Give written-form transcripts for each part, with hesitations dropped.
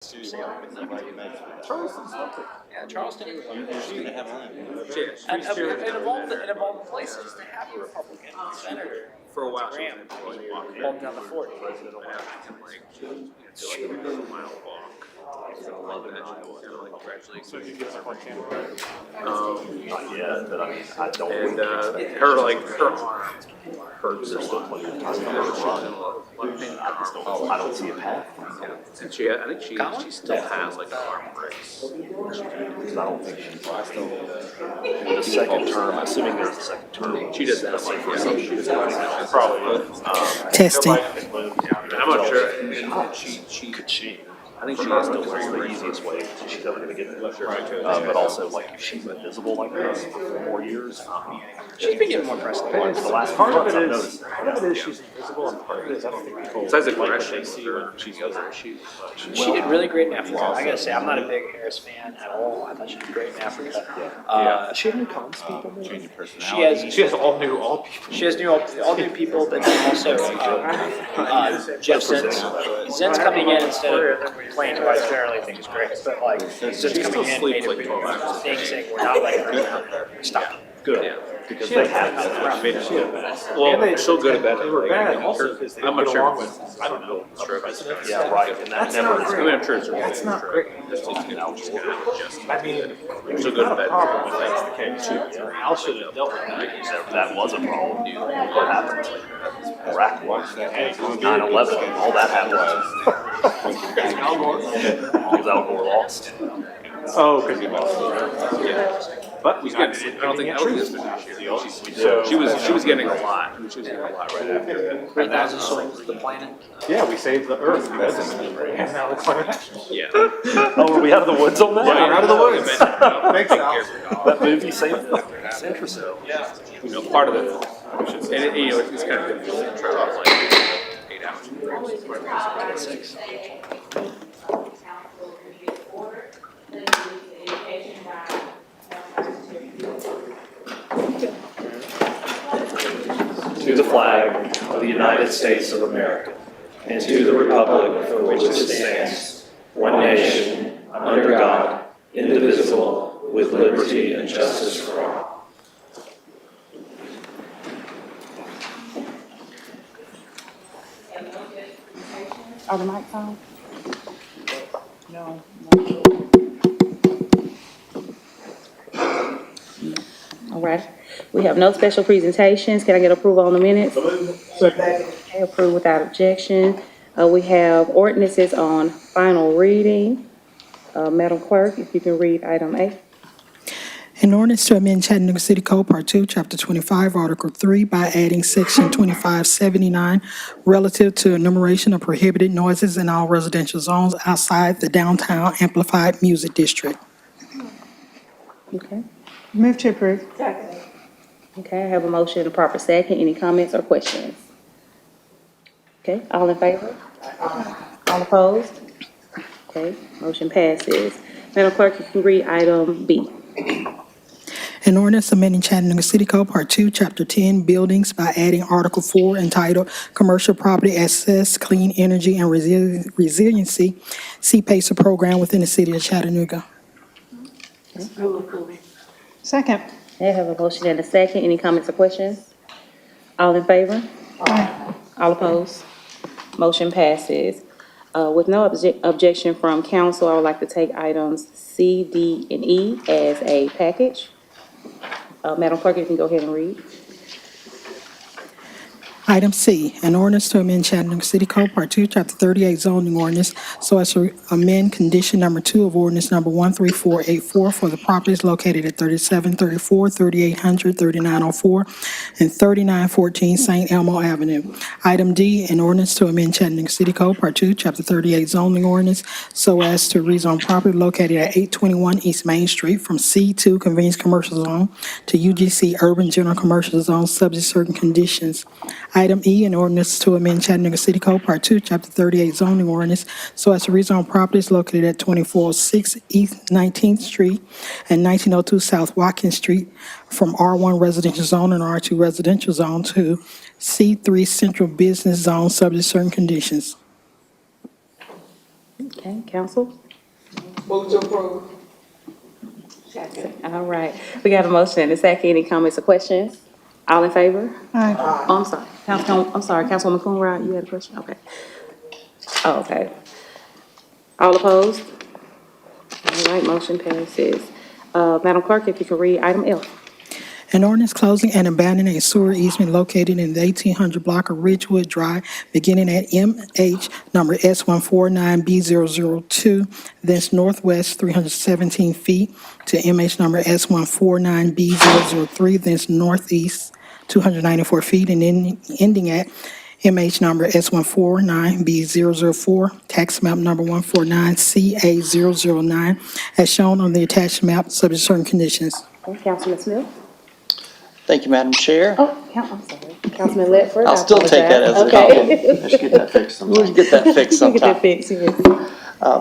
Charleston's lovely. Yeah, Charleston. Usually they have land. And it evolved places to have a Republican senator For a while, Graham she was holding down the fort. mile walk. I love it. So you get up on camera. Not yet, but I mean, I don't. And her arm hurts a lot. I don't see a path. And I think she still has like an arm brace. Because I don't think she's the second term. Assuming there's a second term. She does that like Probably. Testing. I'm not sure. And she I think she has to learn the easiest way she's ever going to get there. But also, like, if she's invisible like this for 4 years, She's been getting more press than the last Part few of months it I've is, noticed. part of it is she's invisible, and part of it is I don't think people. Besides like what aggression, they see when she's other issues. She did really great in Africa. I gotta say, I'm not a big Harris fan at all. I thought she did great in Africa. She had new cons people. Change your She has She has all people. She has all new people, but then also Jeff Zinn's coming in instead of playing who I generally think is great. But like Zinn's coming in, made a big thing saying we're not letting her stop. Good. Yeah. Because they have to. Well, And they- they're so good at that. They were bad also because they I'm don't not get sure. along with, I don't know, presidents. Yeah, right. And that That's never not is. I great. mean, I'm sure it's That's not great. I mean, there's So good not at a problem if that's the case. Al should have dealt with that. That was a problem. What happened? Iraq was. 9/11, all that happened. Because Al Gore lost. Oh, because he lost. Yeah. But He's getting, I don't think it's been an issue. She was getting a lot. She was getting a lot right after that. 3,000 souls, the planet. Yeah, we saved the earth because of it. And now the climate action. Yeah. Oh, are we out of the woods on that? Yeah, we're out of the woods. Thanks, Al. That movie saved it. It's interesting. Yeah. You know, part of it, and it, you know, it's kind of difficult to travel like 8 hours. 6. To the flag of the United States of America, and to the republic for which it stands, one nation, under God, indivisible, with liberty and justice for all. Are the mics on? No. All right. We have no special presentations. Can I get approval on the minutes? Okay, approved without objection. We have ordinances on final reading. Madam Clerk, if you can read item A. An ordinance to amend Chattanooga City Code, Part 2, Chapter 25, Article 3, by adding Section 2579 relative to enumeration of prohibited noises in all residential zones outside the downtown amplified music district. Okay. Move to approve. Okay, I have a motion and a proper second. Any comments or questions? Okay, all in favor? All opposed? Okay, motion passes. Madam Clerk, you can read item B. An ordinance amending Chattanooga City Code, Part 2, Chapter 10, Buildings by adding Article 4 entitled Commercial Property Access, Clean Energy, and Resiliency CPACER Program within the city of Chattanooga. Second. I have a motion and a second. Any comments or questions? All in favor? All opposed? Motion passes. With no objection from council, I would like to take items C, D, and E as a package. Madam Clerk, you can go ahead and read. Item C, an ordinance to amend Chattanooga City Code, Part 2, Chapter 38 zoning ordinance so as to amend condition number 2 of ordinance number 13484 for the properties located at 3734, 3800, 3904, and 3914 St. Elmo Avenue. Item D, an ordinance to amend Chattanooga City Code, Part 2, Chapter 38 zoning ordinance so as to rezone property located at 821 East Main Street from C2 Convenience Commercial Zone to UGC Urban General Commercial Zone subject to certain conditions. Item E, an ordinance to amend Chattanooga City Code, Part 2, Chapter 38 zoning ordinance so as to rezone properties located at 2406 East 19th Street and 1902 South Watkins Street from R1 Residential Zone and R2 Residential Zone to C3 Central Business Zone subject to certain conditions. Okay, council? Move to approve. All right, we got a motion and a second. Any comments or questions? All in favor? Aye. Oh, I'm sorry, Councilwoman Coonrod, you had a question? Okay. Oh, okay. All opposed? All right, motion passes. Madam Clerk, if you can read item F. An ordinance closing and abandoning a sewer easement located in the 1800 block of Ridgewood Drive, beginning at MH number S149B002, thence northwest 317 feet, to MH number S149B003, thence northeast 294 feet, and ending at MH number S149B004, tax map number 149CA009, as shown on the attached map, subject to certain conditions. Okay, Councilman Smith? Thank you, Madam Chair. Oh, I'm sorry. Councilman Ledford? I'll still take that as a Okay. compliment. Let's get that fixed We'll sometime. get that fixed We'll get that sometime. fixed, yes.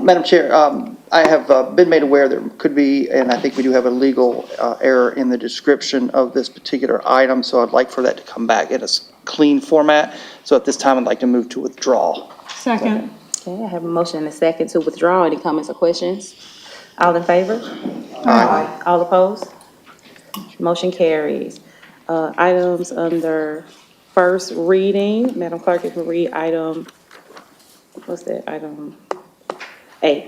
Madam Chair, I have been made aware there could be, and I think we do have a legal error in the description of this particular item, so I'd like for that to come back in a clean format. So at this time, I'd like to move to withdraw. Second. Okay, I have a motion and a second to withdraw. Any comments or questions? All in favor? Aye. All opposed? Motion carries. Items under first reading. Madam Clerk, if you read item, what's that, item A.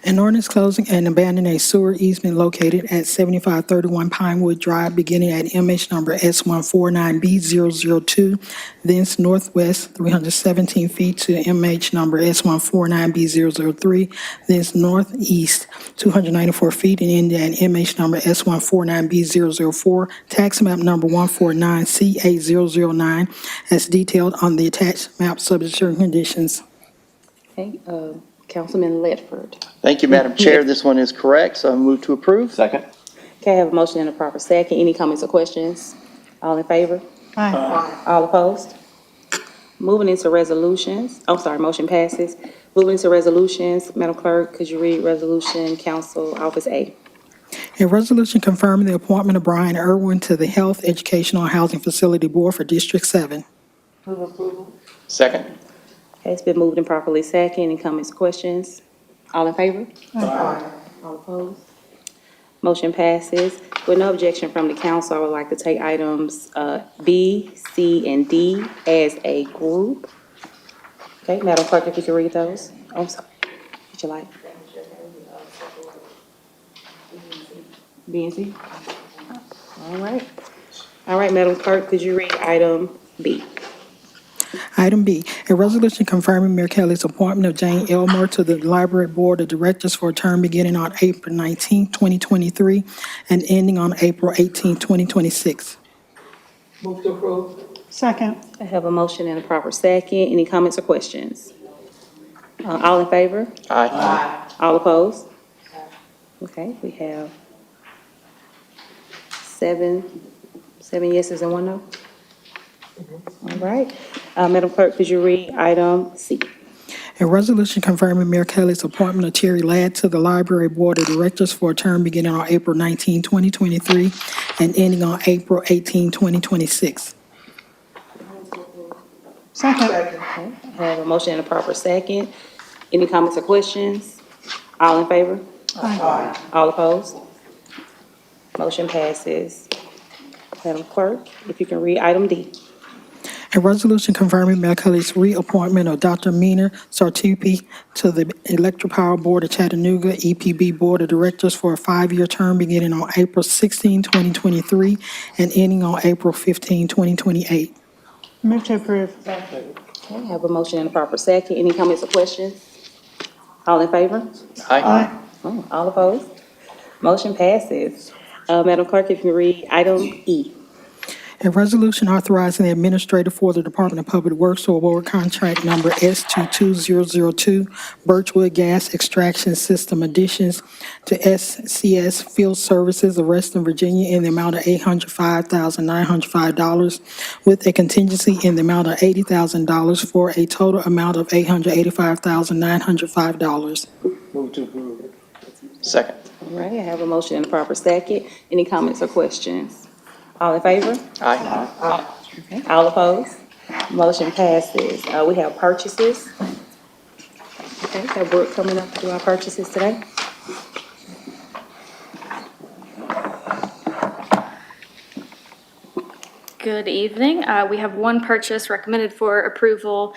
An ordinance closing and abandoning a sewer easement located at 7531 Pinewood Drive, beginning at MH number S149B002, thence northwest 317 feet to MH number S149B003, thence northeast 294 feet, and ending at MH number S149B004, tax map number 149CA009, as detailed on the attached map, subject to certain conditions. Okay, Councilman Ledford. Thank you, Madam Chair. This one is correct, so I move to approve. Second? Okay, I have a motion and a proper second. Any comments or questions? All in favor? Aye. All opposed? Moving into resolutions. Oh, sorry, motion passes. Moving into resolutions. Madam Clerk, could you read Resolution Council Office A? A resolution confirming the appointment of Brian Irwin to the Health, Educational, and Housing Facility Board for District 7. Move approval. Second. Okay, it's been moved and properly second. Any comments or questions? All in favor? Aye. All opposed? Motion passes. With no objection from the council, I would like to take items B, C, and D as a group. Okay, Madam Clerk, if you could read those. Oh, I'm sorry. Would you like? B and C? All right. All right, Madam Clerk, could you read item B? Item B, a resolution confirming Mayor Kelly's appointment of Jane Elmore to the Library Board of Directors for a term beginning on April 19, 2023, and ending on April 18, 2026. Move to approve. Second. I have a motion and a proper second. Any comments or questions? All in favor? Aye. All opposed? Okay, we have seven yeses and one no. All right. Madam Clerk, could you read item C? A resolution confirming Mayor Kelly's appointment of Terry Ladd to the Library Board of Directors for a term beginning on April 19, 2023, and ending on April 18, 2026. Second. Okay, I have a motion and a proper second. Any comments or questions? All in favor? Aye. All opposed? Motion passes. Madam Clerk, if you can read item D. A resolution confirming Mayor Kelly's reappointment of Dr. Mina Sartupi to the Electric Power Board of Chattanooga EPB Board of Directors for a 5-year term beginning on April 16, 2023, and ending on April 15, 2028. Move to approve. Okay, I have a motion and a proper second. Any comments or questions? All in favor? Aye. Oh, all opposed? Motion passes. Madam Clerk, if you read item E. A resolution authorizing the administrator for the Department of Public Works to award contract number S22002 Birchwood Gas Extraction System additions to SCS Field Services of Reston, Virginia in the amount of $805,905 with a contingency in the amount of $80,000 for a total amount of $885,905. Move to approve. Second. All right, I have a motion and a proper second. Any comments or questions? All in favor? Aye. Okay, all opposed? Motion passes. We have purchases. Okay, Okay, have Brooke coming up to do our purchases today. Good evening. We have one purchase recommended for approval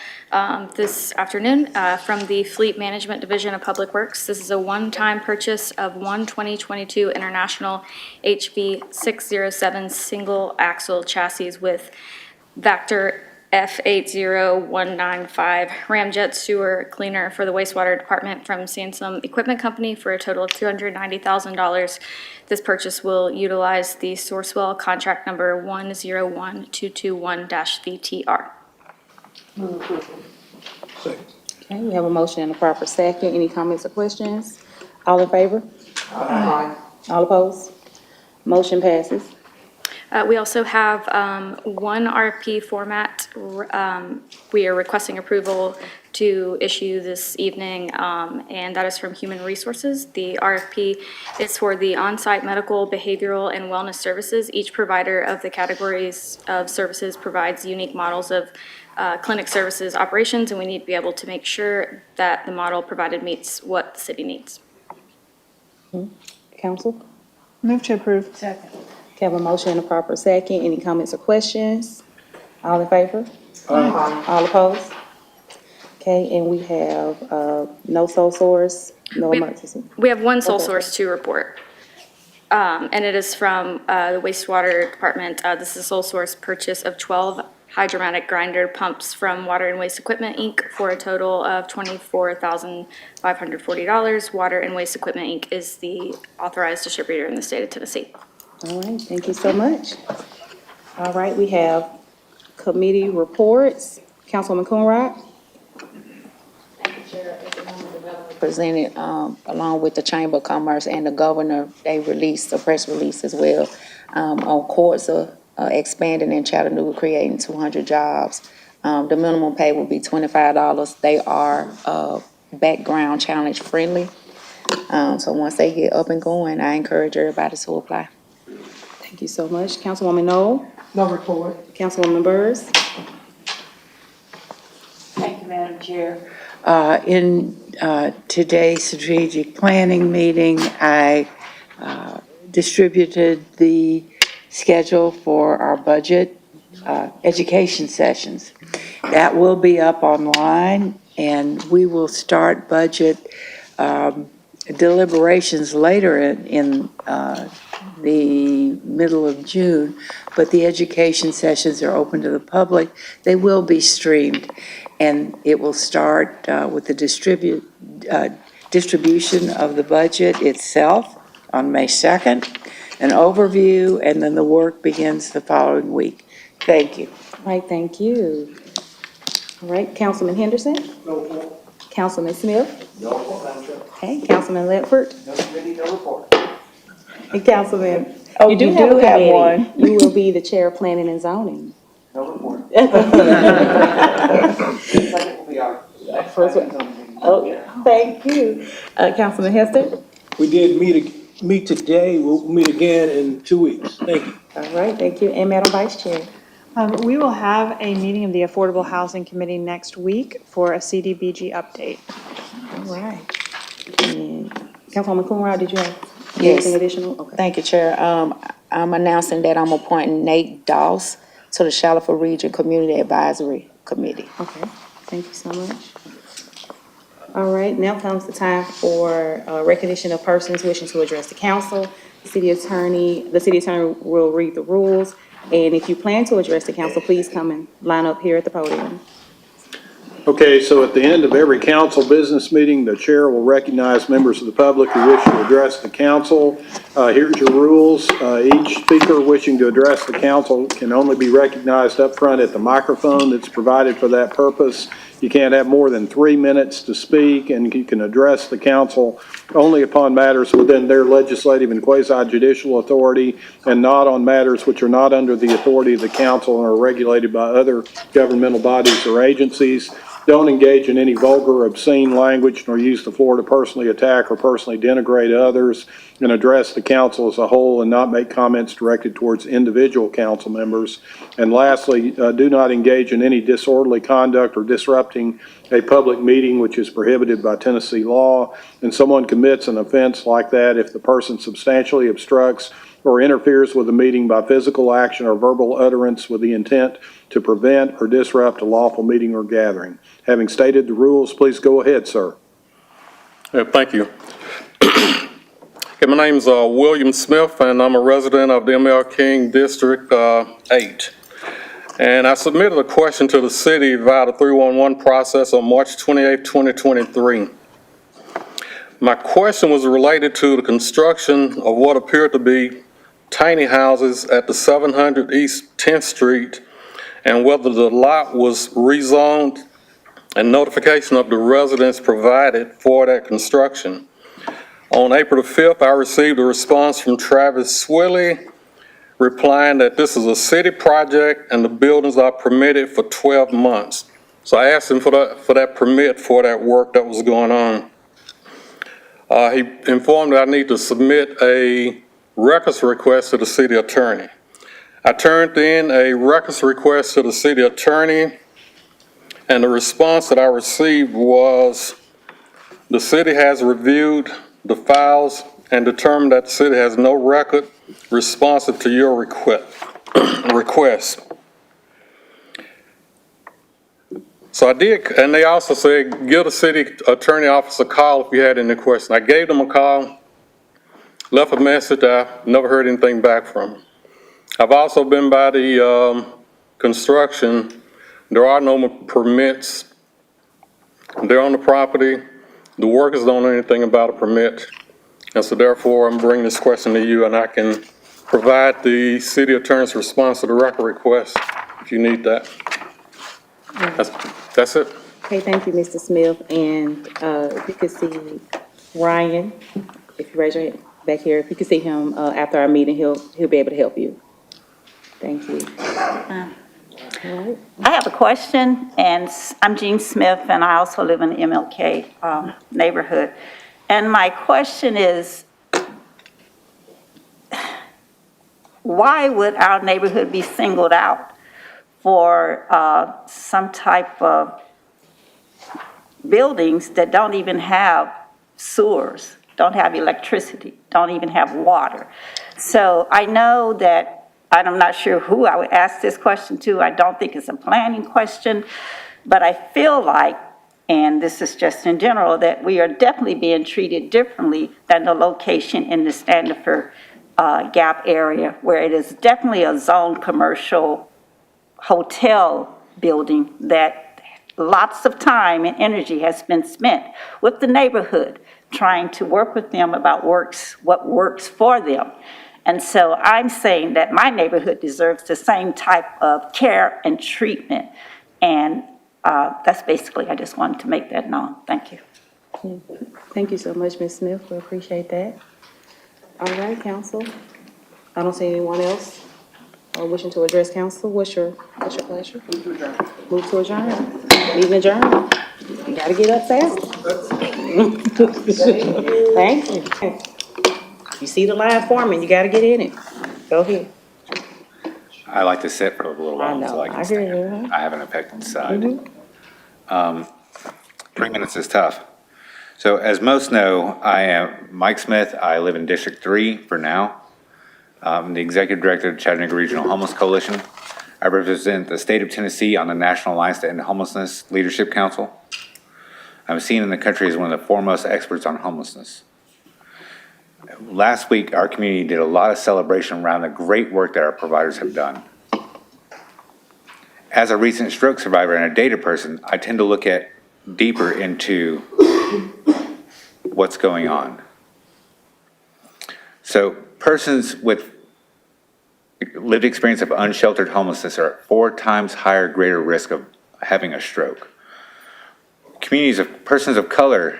this afternoon from the Fleet Management Division of Public Works. This is a one-time purchase of one 2022 International HV 607 single-axle chassis with Vector F80195 ramjet sewer cleaner for the wastewater department from Sansom Equipment Company for a total of $290,000. This purchase will utilize the Sourcewell contract number 101221-VTR. Okay, we have a motion and a proper second. Any comments or questions? All in favor? Aye. All opposed? Motion passes. We also have one RFP format we are requesting approval to issue this evening, and that is from Human Resources. The RFP is for the on-site medical, behavioral, and wellness services. Each provider of the categories of services provides unique models of clinic services operations, and we need to be able to make sure that the model provided meets what the city needs. Council? Move to approve. Second. Okay, have a motion and a proper second. Any comments or questions? All in favor? Aye. All opposed? Okay, and we have no sole source, no emergency. We have one sole Okay. source to report, and it is from the wastewater department. This is a sole source purchase of 12 hydromatic grinder pumps from Water and Waste Equipment, Inc. for a total of $24,540. Water and Waste Equipment, Inc. is the authorized distributor in the state of Tennessee. All right, thank you so much. All right, we have committee reports. Councilwoman Coonrod? Presented along with the Chamber of Commerce and the governor, they released a press release as well on courts expanding in Chattanooga, creating 200 jobs. The minimum pay will be $25. They are background challenge friendly. So once they get up and going, I encourage everybody to apply. Thank you so much. Councilwoman Knoll? No report. Councilwoman Burrs? Thank you, Madam Chair. In today's strategic planning meeting, I distributed the schedule for our budget education sessions. That will be up online, and we will start budget deliberations later in the middle of June, but the education sessions are open to the public. They will be streamed, and it will start with the distribution of the budget itself on May 2nd, an overview, and then the work begins the following week. Thank you. All right, thank you. All right, Councilman Henderson? No, Councilman Smith? no, Madam Chair. Okay, Councilman Ledford? No committee, no report. And Councilman, Oh, you do you have do a have committee. one. You will be the chair of planning and zoning. No report. Second will be our. First one. Oh, thank you. Councilman Hester? We did meet today, we'll meet again in 2 weeks. Thank you. All right, thank you. And Madam Vice Chair? We will have a meeting of the Affordable Housing Committee next week for a CDBG update. All right. And Councilwoman Coonrod, did you have Yes. anything additional? Okay. Thank you, Chair. I'm announcing that I'm appointing Nate Doss to the Shallowford Region Community Advisory Committee. Okay, thank you so much. All right, now comes the time for recognition of persons wishing to address the council. The city attorney will read the rules, and if you plan to address the council, please come and line up here at the podium. Okay, so at the end of every council business meeting, the chair will recognize members of the public who wish to address the council. Here's your rules. Each speaker wishing to address the council can only be recognized up front at the microphone that's provided for that purpose. You can't have more than 3 minutes to speak, and you can address the council only upon matters within their legislative and quasi-judicial authority, and not on matters which are not under the authority of the council and are regulated by other governmental bodies or agencies. Don't engage in any vulgar, obscene language, nor use the floor to personally attack or personally denigrate others, and address the council as a whole and not make comments directed towards individual council members. And lastly, do not engage in any disorderly conduct or disrupting a public meeting which is prohibited by Tennessee law. And someone commits an offense like that if the person substantially obstructs or interferes with the meeting by physical action or verbal utterance with the intent to prevent or disrupt a lawful meeting or gathering. Having stated the rules, please go ahead, sir. Thank you. Okay, my name's William Smith, and I'm a resident of the M.L. King District 8. And I submitted a question to the city via the 311 process on March 28, 2023. My question was related to the construction of what appeared to be tiny houses at the 700 East 10th Street and whether the lot was rezoned and notification of the residents provided for that construction. On April the 5th, I received a response from Travis Swilly replying that this is a city project and the buildings are permitted for 12 months. So I asked him for that permit for that work that was going on. He informed me I need to submit a records request to the city attorney. I turned in a records request to the city attorney, and the response that I received was the city has reviewed the files and determined that the city has no record responsive to your request. So I did, and they also said, give the city attorney office a call if you had any questions. I gave them a call, left a message. I never heard anything back from them. I've also been by the construction. There are no permits. They're on the property. The workers don't know anything about a permit. And so therefore, I'm bringing this question to you, and I can provide the city attorney's response to the record request if you need that. That's it. Okay, thank you, Mr. Smith. And if you could see Ryan, if you raise your hand back here, if you could see him after our meeting, he'll be able to help you. Thank you. All right. I have a question, and I'm Jean Smith, and I also live in the MLK neighborhood. And my question is, why would our neighborhood be singled out for some type of buildings that don't even have sewers, don't have electricity, don't even have water? So I know that, and I'm not sure who I would ask this question to. I don't think it's a planning question, but I feel like, and this is just in general, that we are definitely being treated differently than the location in the Standifer Gap area, where it is definitely a zoned commercial hotel building that lots of time and energy has been spent with the neighborhood trying to work with them about what works for them. And so I'm saying that my neighborhood deserves the same type of care and treatment. And that's basically, I just wanted to make that known. Thank you. Thank you so much, Ms. Smith. We appreciate that. All right, council. I don't see anyone else wishing to address council. What's your pleasure? Move to adjourn. Meeting adjourned. You gotta get up fast. Thank you. You see the line forming, you gotta get in it. Go ahead. I like to sit for a little while until I can stand. I have an affected side. 3 minutes is tough. So as most know, I am Mike Smith. I live in District 3 for now. I'm the Executive Director of the Chattanooga Regional Homeless Coalition. I represent the state of Tennessee on the National Alliance to End Homelessness Leadership Council. I'm seen in the country as one of the foremost experts on homelessness. Last week, our community did a lot of celebration around the great work that our providers have done. As a recent stroke survivor and a data person, I tend to look deeper into what's going on. So persons with lived experience of unsheltered homelessness are at 4 times higher, greater risk of having a stroke. Communities of persons of color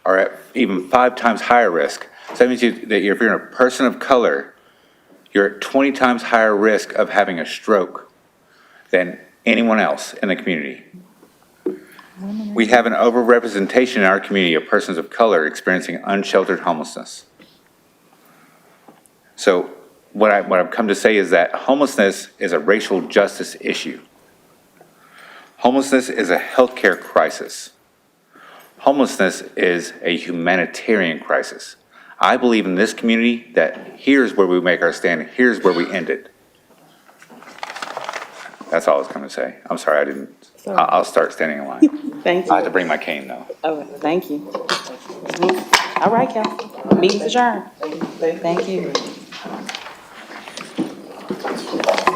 are at even 5 times higher risk. So that means that if you're a person of color, you're at 20 times higher risk of having a stroke than anyone else in the community. We have an overrepresentation in our community of persons of color experiencing unsheltered homelessness. So what I've come to say is that homelessness is a racial justice issue. Homelessness is a healthcare crisis. Homelessness is a humanitarian crisis. I believe in this community that here's where we make our stand, here's where we end it. That's all I was going to say. I'm sorry, I'll start standing in line. Thank I have you. to bring my cane, though. Okay, thank you. All right, Council. Meeting's adjourned. Thank you.